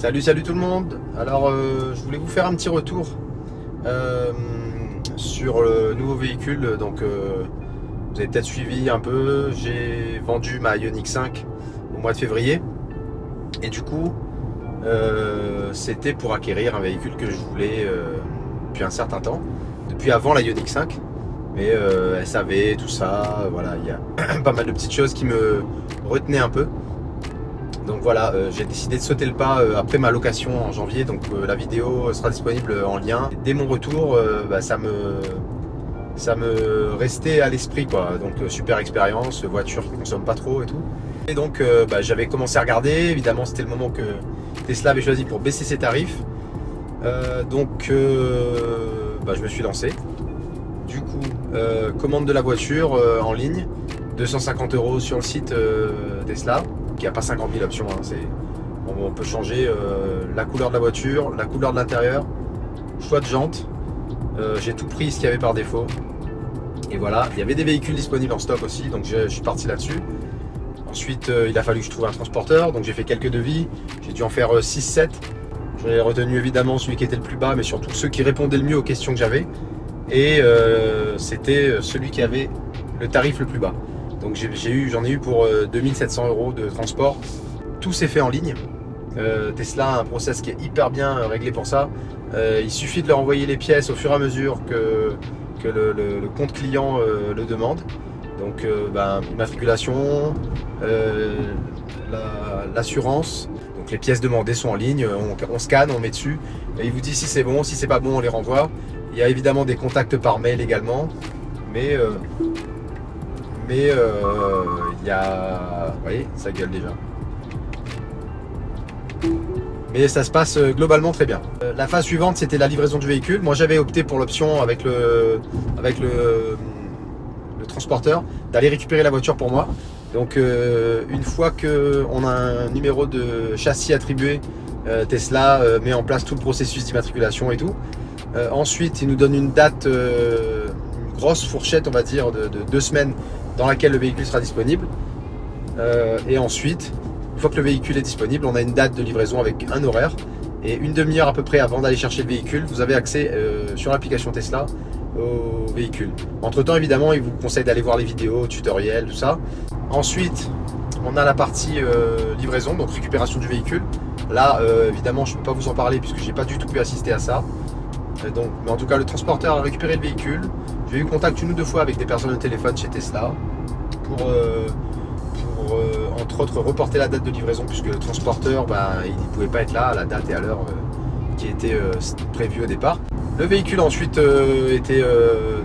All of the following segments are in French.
Salut tout le monde. Alors je voulais vous faire un petit retour sur le nouveau véhicule. Donc vous avez peut-être suivi un peu, j'ai vendu ma Ioniq 5 au mois de février. Et du coup c'était pour acquérir un véhicule que je voulais depuis un certain temps, depuis avant la Ioniq 5. Mais SAV, tout ça, voilà, il y a pas mal de petites choses qui me retenaient un peu. Donc voilà, j'ai décidé de sauter le pas après ma location en janvier. Donc la vidéo sera disponible en lien. Dès mon retour, ça me restait à l'esprit, quoi. Donc super expérience, voiture qui consomme pas trop et tout. Et donc j'avais commencé à regarder. Évidemment, c'était le moment que Tesla avait choisi pour baisser ses tarifs. Je me suis lancé. Du coup, commande de la voiture en ligne, 250 € sur le site Tesla. Il n'y a pas 50 000 options, hein. On peut changer la couleur de la voiture, la couleur de l'intérieur, choix de jantes. J'ai tout pris ce qu'il y avait par défaut. Et voilà, il y avait des véhicules disponibles en stock aussi, donc je suis parti là-dessus. Ensuite, il a fallu que je trouve un transporteur, donc j'ai fait quelques devis. J'ai dû en faire 6-7. J'ai retenu évidemment celui qui était le plus bas, mais surtout ceux qui répondaient le mieux aux questions que j'avais. Et c'était celui qui avait le tarif le plus bas. Donc j'en ai eu pour 2700 € de transport. Tout s'est fait en ligne. Tesla a un process qui est hyper bien réglé pour ça. Il suffit de leur envoyer les pièces au fur et à mesure que le compte client le demande. Donc immatriculation, l'assurance. Donc les pièces demandées sont en ligne, on scanne, on met dessus. Et il vous dit si c'est bon, si c'est pas bon, on les renvoie. Il y a évidemment des contacts par mail également. Mais il y a... Vous voyez, ça gueule déjà. Mais ça se passe globalement très bien. La phase suivante, c'était la livraison du véhicule. Moi, j'avais opté pour l'option avec le transporteur d'aller récupérer la voiture pour moi. Donc, une fois qu'on a un numéro de châssis attribué, Tesla met en place tout le processus d'immatriculation et tout. Ensuite, il nous donne une date, une grosse fourchette, on va dire, de 2 semaines dans laquelle le véhicule sera disponible. Et ensuite, une fois que le véhicule est disponible, on a une date de livraison avec un horaire. Et une demi-heure à peu près avant d'aller chercher le véhicule, vous avez accès sur l'application Tesla au véhicule. Entre temps, évidemment, il vous conseille d'aller voir les vidéos, tutoriels, tout ça. Ensuite, on a la partie livraison, donc récupération du véhicule. Là, évidemment, je ne peux pas vous en parler puisque j'ai pas du tout pu assister à ça. Mais en tout cas, le transporteur a récupéré le véhicule. J'ai eu contact 1 ou 2 fois avec des personnes au téléphone chez Tesla pour entre autres reporter la date de livraison, puisque le transporteur il ne pouvait pas être là à la date et à l'heure qui était prévue au départ. Le véhicule ensuite était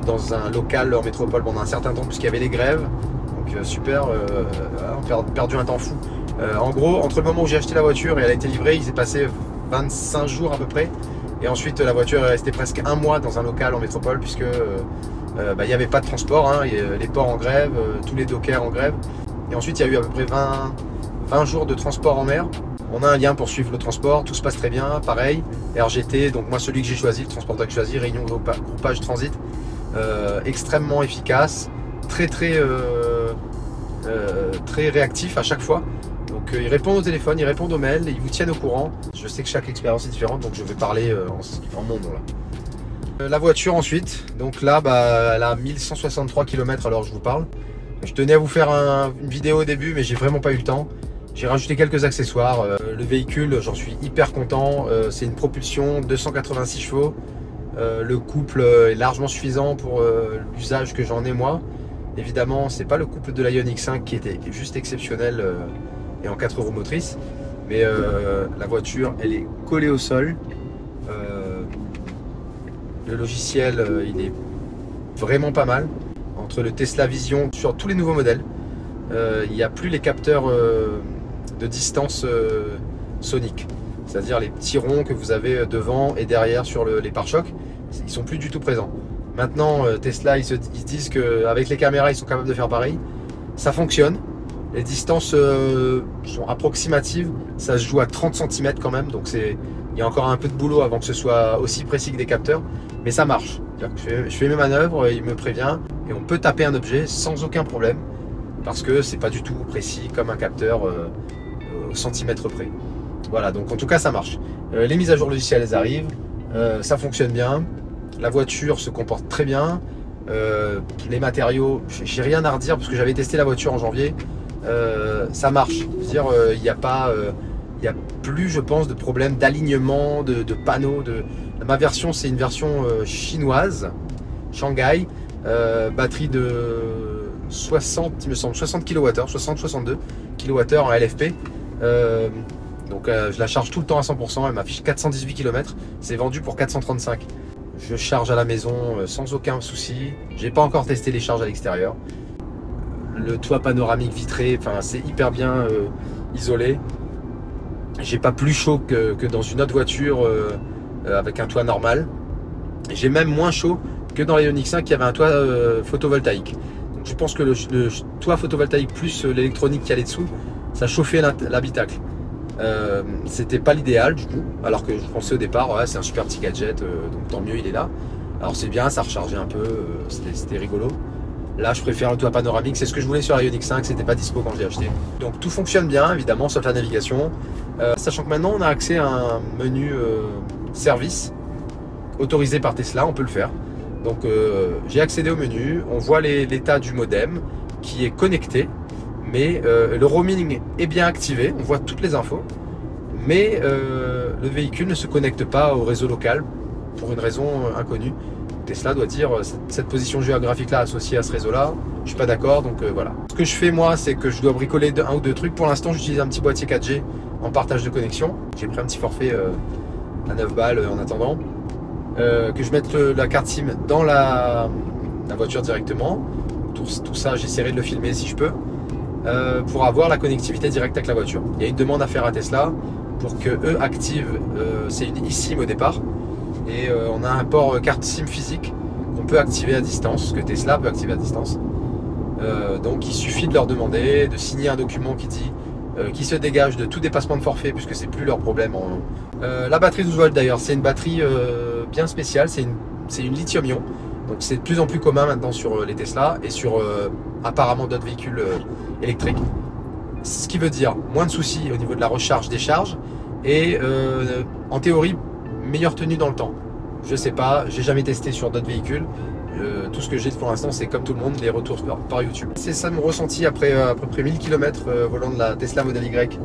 dans un local en métropole pendant un certain temps puisqu'il y avait les grèves. Donc super, on a perdu un temps fou. En gros, entre le moment où j'ai acheté la voiture et elle a été livrée, il s'est passé 25 jours à peu près. Et ensuite la voiture est restée presque 1 mois dans un local en métropole puisque il n'y avait pas de transport, hein, les ports en grève, tous les dockers en grève. Et ensuite il y a eu à peu près 20 jours de transport en mer. On a un lien pour suivre le transport, tout se passe très bien, pareil. RGT, donc moi celui que j'ai choisi, le transporteur que j'ai choisi, Réunion Groupage Transit, extrêmement efficace, très réactif à chaque fois. Donc ils répondent au téléphone, ils répondent aux mails, ils vous tiennent au courant. Je sais que chaque expérience est différente, donc je vais parler en mon nom là. La voiture ensuite, donc là elle a 1163 km à l'heure je vous parle. Je tenais à vous faire une vidéo au début, mais j'ai vraiment pas eu le temps. J'ai rajouté quelques accessoires. Le véhicule, j'en suis hyper content. C'est une propulsion 286 chevaux. Le couple est largement suffisant pour l'usage que j'en ai moi. Évidemment, c'est pas le couple de la Ioniq 5 qui était juste exceptionnel et en 4 roues motrices. Mais la voiture, elle est collée au sol. Le logiciel, il est vraiment pas mal. Entre le Tesla Vision, sur tous les nouveaux modèles, il n'y a plus les capteurs de distance sonique. C'est-à-dire les petits ronds que vous avez devant et derrière sur les pare-chocs, ils sont plus du tout présents. Maintenant, Tesla, ils se disent qu'avec les caméras, ils sont capables de faire pareil. Ça fonctionne. Les distances sont approximatives. Ça se joue à 30 cm quand même. Donc il y a encore un peu de boulot avant que ce soit aussi précis que des capteurs. Mais ça marche. Je fais mes manœuvres, il me prévient. Et on peut taper un objet sans aucun problème. Parce que c'est pas du tout précis comme un capteur au centimètre près. Voilà, donc en tout cas ça marche. Les mises à jour logicielles elles arrivent, ça fonctionne bien, la voiture se comporte très bien, les matériaux, j'ai rien à redire parce que j'avais testé la voiture en janvier, ça marche. C'est-à-dire il n'y a pas, il y a plus je pense de problème d'alignement, de panneaux. Ma version c'est une version chinoise, Shanghai, batterie de 60, il me semble, 60 kWh, 60-62 kWh en LFP. Donc je la charge tout le temps à 100%, elle m'affiche 418 km, c'est vendu pour 435. Je charge à la maison sans aucun souci, j'ai pas encore testé les charges à l'extérieur. Le toit panoramique vitré, enfin c'est hyper bien isolé. J'ai pas plus chaud que dans une autre voiture avec un toit normal. J'ai même moins chaud que dans la Ioniq 5 qui avait un toit photovoltaïque. Donc je pense que le toit photovoltaïque plus l'électronique qui allait dessous, ça chauffait l'habitacle. C'était pas l'idéal du coup, alors que je pensais au départ, ouais, c'est un super petit gadget, donc tant mieux il est là. Alors c'est bien, ça rechargeait un peu, c'était rigolo. Là je préfère le toit panoramique, c'est ce que je voulais sur la Ioniq 5, c'était pas dispo quand je l'ai acheté. Donc tout fonctionne bien évidemment, sauf la navigation. Sachant que maintenant on a accès à un menu service autorisé par Tesla, on peut le faire. Donc j'ai accédé au menu, on voit l'état du modem qui est connecté. Mais le roaming est bien activé, on voit toutes les infos, mais le véhicule ne se connecte pas au réseau local pour une raison inconnue. Tesla doit dire cette position géographique là associée à ce réseau là, je suis pas d'accord, donc voilà. Ce que je fais moi, c'est que je dois bricoler un ou deux trucs. Pour l'instant j'utilise un petit boîtier 4G en partage de connexion, j'ai pris un petit forfait à 9 balles en attendant, que je mette la carte SIM dans la voiture directement. Tout ça j'essaierai de le filmer si je peux. Pour avoir la connectivité directe avec la voiture. Il y a une demande à faire à Tesla pour que eux activent, c'est une eSIM au départ, et on a un port carte SIM physique qu'on peut activer à distance, que Tesla peut activer à distance. Donc il suffit de leur demander de signer un document qui dit qu'ils se dégagent de tout dépassement de forfait, puisque c'est plus leur problème. La batterie 12 volts d'ailleurs, c'est une batterie bien spéciale, c'est une lithium-ion. Donc c'est de plus en plus commun maintenant sur les Tesla et sur apparemment d'autres véhicules électriques. Ce qui veut dire moins de soucis au niveau de la recharge-décharge et en théorie meilleure tenue dans le temps. Je sais pas, j'ai jamais testé sur d'autres véhicules. Tout ce que j'ai pour l'instant c'est comme tout le monde, les retours par YouTube. C'est ça mon ressenti après à peu près 1000 km volant de la Tesla Model Y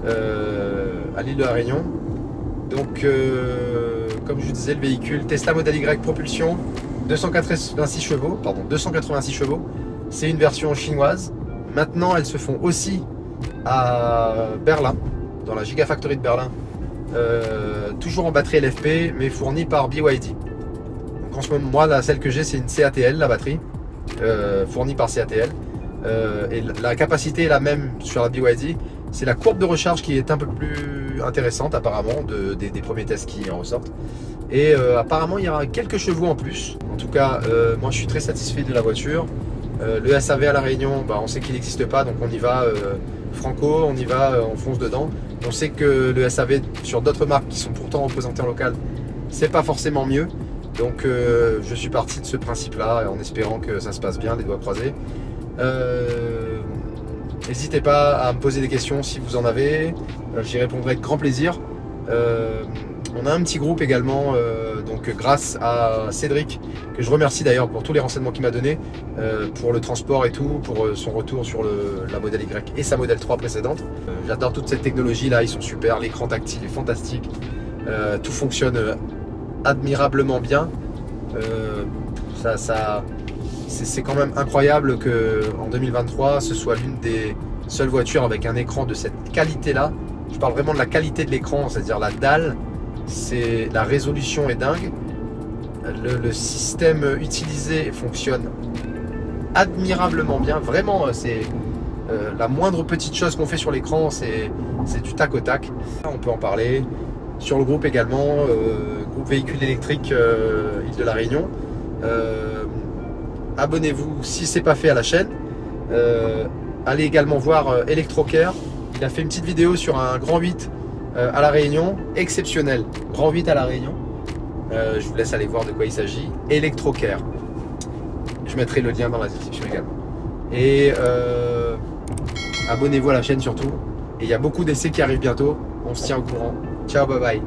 à l'île de la Réunion. Donc comme je vous disais, le véhicule Tesla Model Y propulsion 286 chevaux, c'est une version chinoise. Maintenant, elles se font aussi à Berlin, dans la Gigafactory de Berlin, toujours en batterie LFP, mais fournie par BYD. Donc en ce moment, moi, celle que j'ai, c'est une CATL, la batterie, fournie par CATL. Et la capacité est la même sur la BYD. C'est la courbe de recharge qui est un peu plus intéressante, apparemment, des premiers tests qui en ressortent. Et apparemment, il y aura quelques chevaux en plus. En tout cas, moi, je suis très satisfait de la voiture. Le SAV à La Réunion, on sait qu'il n'existe pas, donc on y va franco, on y va, on fonce dedans. On sait que le SAV sur d'autres marques qui sont pourtant représentées en local, c'est pas forcément mieux. Donc je suis parti de ce principe-là, en espérant que ça se passe bien, les doigts croisés. N'hésitez pas à me poser des questions si vous en avez, j'y répondrai avec grand plaisir. On a un petit groupe également, donc grâce à Cédric, que je remercie d'ailleurs pour tous les renseignements qu'il m'a donné, pour le transport et tout, pour son retour sur la Model Y et sa Model 3 précédente. J'adore toute cette technologie là, ils sont super, l'écran tactile est fantastique, tout fonctionne admirablement bien. C'est quand même incroyable qu'en 2023, ce soit l'une des seules voitures avec un écran de cette qualité là. Je parle vraiment de la qualité de l'écran, c'est-à-dire la dalle. La résolution est dingue, le système utilisé fonctionne admirablement bien, vraiment c'est la moindre petite chose qu'on fait sur l'écran, c'est du tac au tac. On peut en parler sur le groupe également, groupe véhicule électrique Île de la Réunion. Abonnez-vous si c'est pas fait à la chaîne, allez également voir Electrocare, il a fait une petite vidéo sur un Grand 8 à La Réunion, exceptionnel, Grand 8 à La Réunion. Je vous laisse aller voir de quoi il s'agit. Electrocare, je mettrai le lien dans la description également. Et abonnez-vous à la chaîne surtout. Et il y a beaucoup d'essais qui arrivent bientôt. On se tient au courant. Ciao, bye bye.